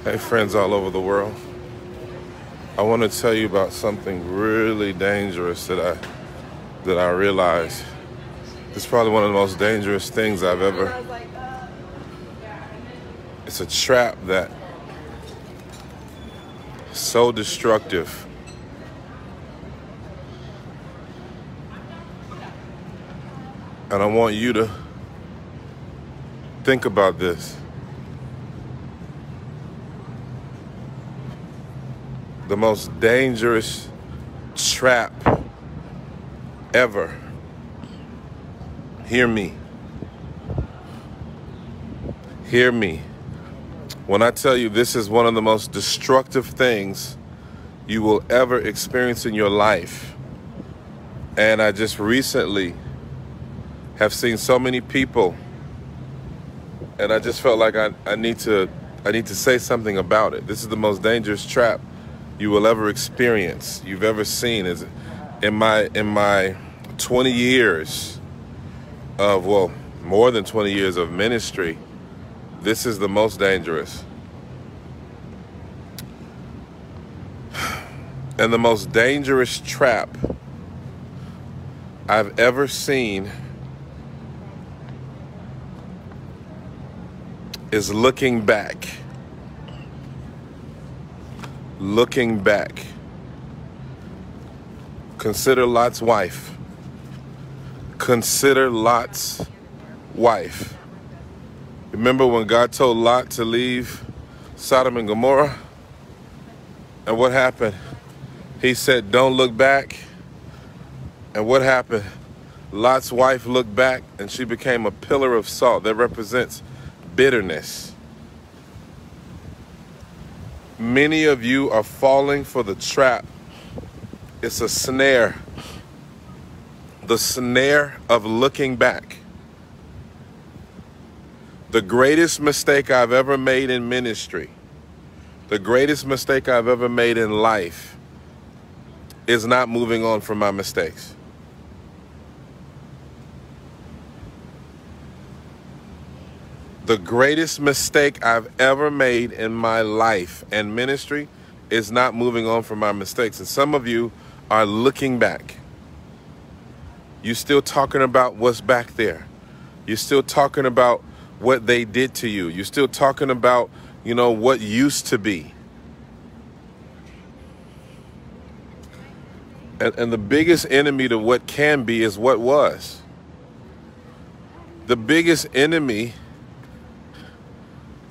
Hey friends all over the world. I want to tell you about something really dangerous that I realized. It's probably one of the most dangerous things I've ever. It's a trap that is so destructive. And I want you to think about this. The most dangerous trap ever. Hear me. Hear me. When I tell you this is one of the most destructive things you will ever experience in your life. And I just recently have seen so many people, and I just felt like I need to say something about it. This is the most dangerous trap you will ever experience, you've ever seen. Is in my 20 years of, well, more than 20 years of ministry, this is the most dangerous. And the most dangerous trap I've ever seen is looking back. Looking back. Consider Lot's wife. Consider Lot's wife. Remember when God told Lot to leave Sodom and Gomorrah? And what happened? He said, don't look back. And what happened? Lot's wife looked back and she became a pillar of salt that represents bitterness. Many of you are falling for the trap. It's a snare. The snare of looking back. The greatest mistake I've ever made in ministry, the greatest mistake I've ever made in life is not moving on from my mistakes. The greatest mistake I've ever made in my life and ministry is not moving on from my mistakes. And some of you are looking back. You're still talking about what's back there. You're still talking about what they did to you. You're still talking about, what used to be. And the biggest enemy to what can be is what was. The biggest enemy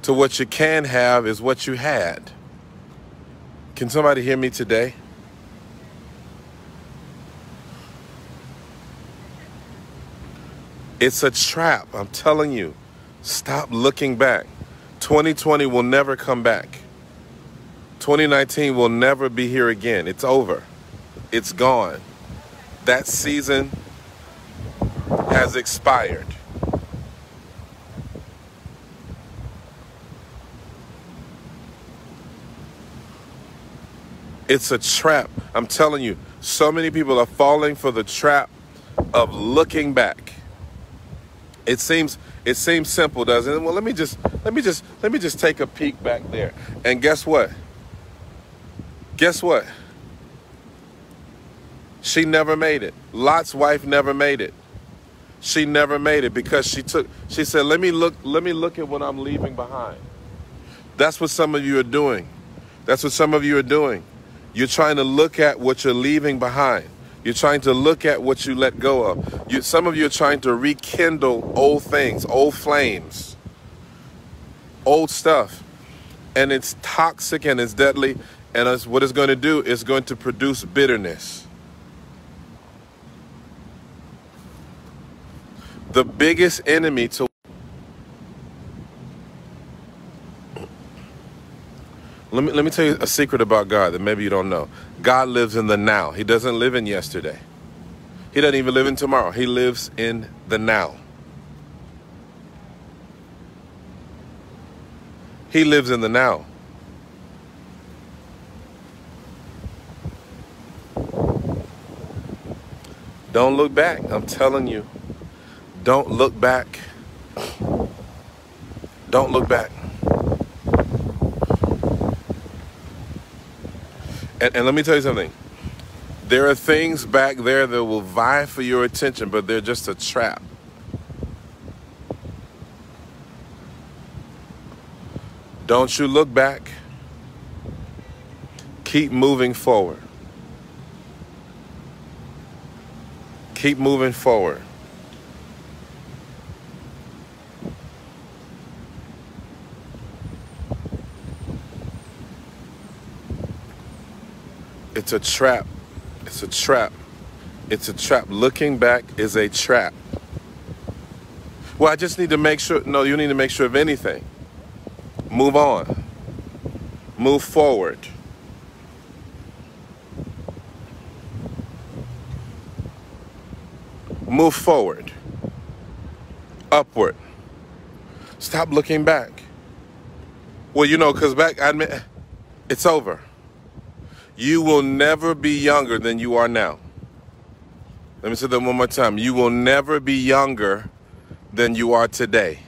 to what you can have is what you had. Can somebody hear me today? It's a trap, I'm telling you. Stop looking back. 2020 will never come back. 2019 will never be here again. It's over. It's gone. That season has expired. It's a trap. I'm telling you, so many people are falling for the trap of looking back. It seems simple, doesn't it? Well, let me just take a peek back there. And guess what? Guess what? She never made it. Lot's wife never made it. She never made it because she said, let me look at what I'm leaving behind. That's what some of you are doing. That's what some of you are doing. You're trying to look at what you're leaving behind. You're trying to look at what you let go of. Some of you are trying to rekindle old things, old flames, old stuff. And it's toxic and it's deadly. And what it's going to do is going to produce bitterness. The biggest enemy to... Let me tell you a secret about God that maybe you don't know. God lives in the now. He doesn't live in yesterday. He doesn't even live in tomorrow. He lives in the now. He lives in the now. Don't look back. I'm telling you. Don't look back. Don't look back. And let me tell you something. There are things back there that will vie for your attention, but they're just a trap. Don't you look back. Keep moving forward. Keep moving forward. It's a trap. It's a trap. It's a trap. Looking back is a trap. Well, I just need to make sure. No, you need to make sure of anything. Move on. Move forward. Move forward. Upward. Stop looking back. Well, because back, I admit, it's over. You will never be younger than you are now. Let me say that one more time. You will never be younger than you are today.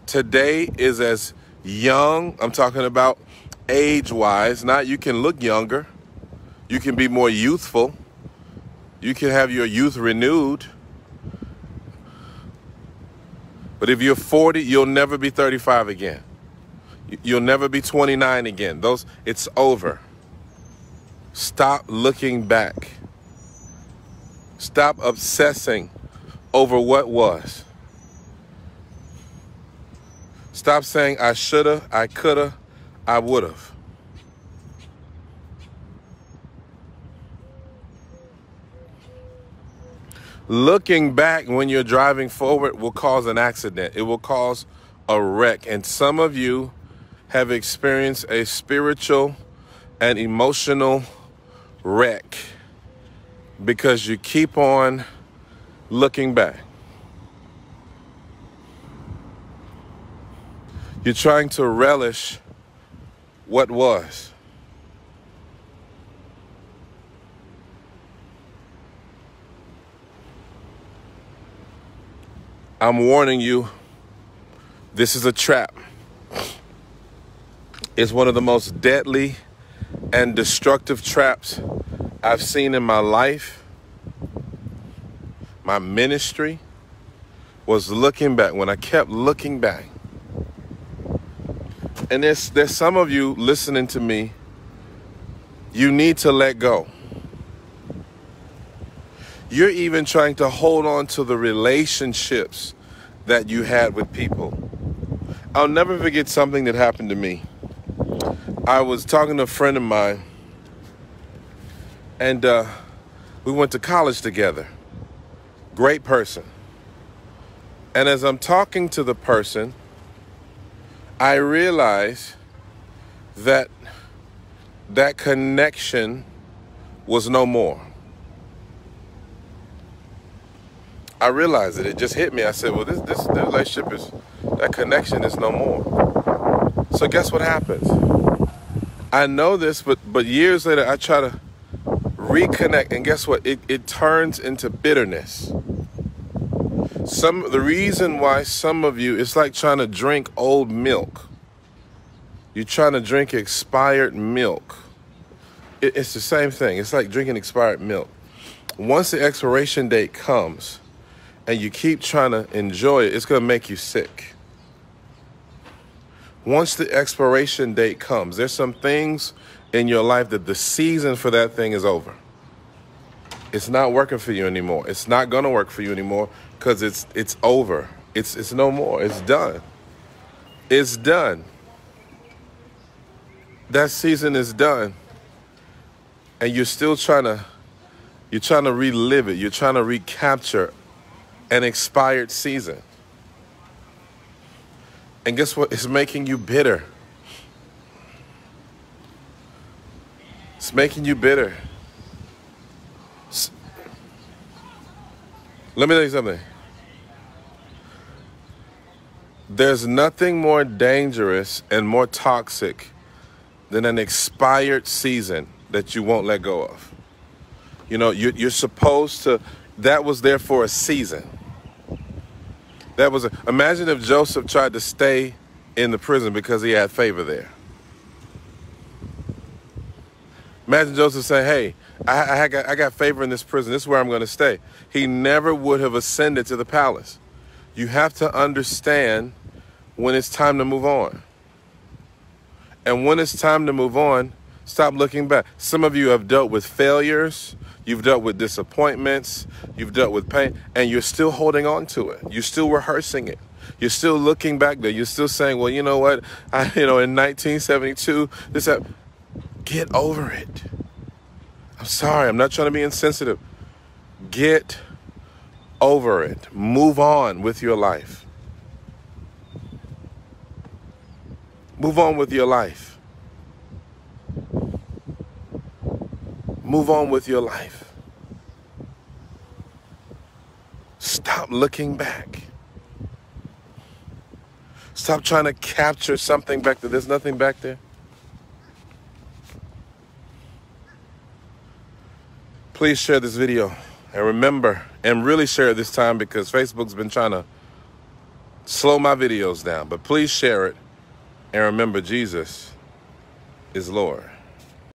Today is as young, I'm talking about age-wise, not you can look younger. You can be more youthful. You can have your youth renewed. But if you're 40, you'll never be 35 again. You'll never be 29 again. It's over. Stop looking back. Stop obsessing over what was. Stop saying, I shoulda, I coulda, I woulda. Looking back when you're driving forward will cause an accident. It will cause a wreck. And some of you have experienced a spiritual and emotional wreck because you keep on looking back. You're trying to relish what was. I'm warning you, this is a trap. It's one of the most deadly and destructive traps I've seen in my life. My ministry was looking back. When I kept looking back, and there's some of you listening to me, you need to let go. You're even trying to hold on to the relationships that you had with people. I'll never forget something that happened to me. I was talking to a friend of mine, and we went to college together. Great person. And as I'm talking to the person, I realized that that connection was no more. I realized it. It just hit me. I said, well, this relationship that connection is no more. So guess what happens? I know this, but years later, I try to reconnect. And guess what? It turns into bitterness. The reason why some of you, it's like trying to drink old milk. You're trying to drink expired milk. It's the same thing. It's like drinking expired milk. Once the expiration date comes, and you keep trying to enjoy it, it's going to make you sick. Once the expiration date comes, there's some things in your life that the season for that thing is over. It's not working for you anymore. It's not going to work for you anymore because it's over. It's no more. It's done. It's done. That season is done. And you're still trying to relive it. You're trying to recapture an expired season. And guess what? It's making you bitter. It's making you bitter. Let me tell you something. There's nothing more dangerous and more toxic than an expired season that you won't let go of. You're supposed to, that was there for a season. Imagine if Joseph tried to stay in the prison because he had favor there. Imagine Joseph saying, hey, I got favor in this prison. This is where I'm going to stay. He never would have ascended to the palace. You have to understand when it's time to move on. And when it's time to move on, stop looking back. Some of you have dealt with failures. You've dealt with disappointments. You've dealt with pain. And you're still holding on to it. You're still rehearsing it. You're still looking back there. You're still saying, well, you know what? In 1972, this happened. Get over it. I'm sorry. I'm not trying to be insensitive. Get over it. Move on with your life. Move on with your life. Move on with your life. Stop looking back. Stop trying to capture something back there. There's nothing back there. Please share this video. And remember, and really share it this time because Facebook's been trying to slow my videos down. But please share it. And remember, Jesus is Lord.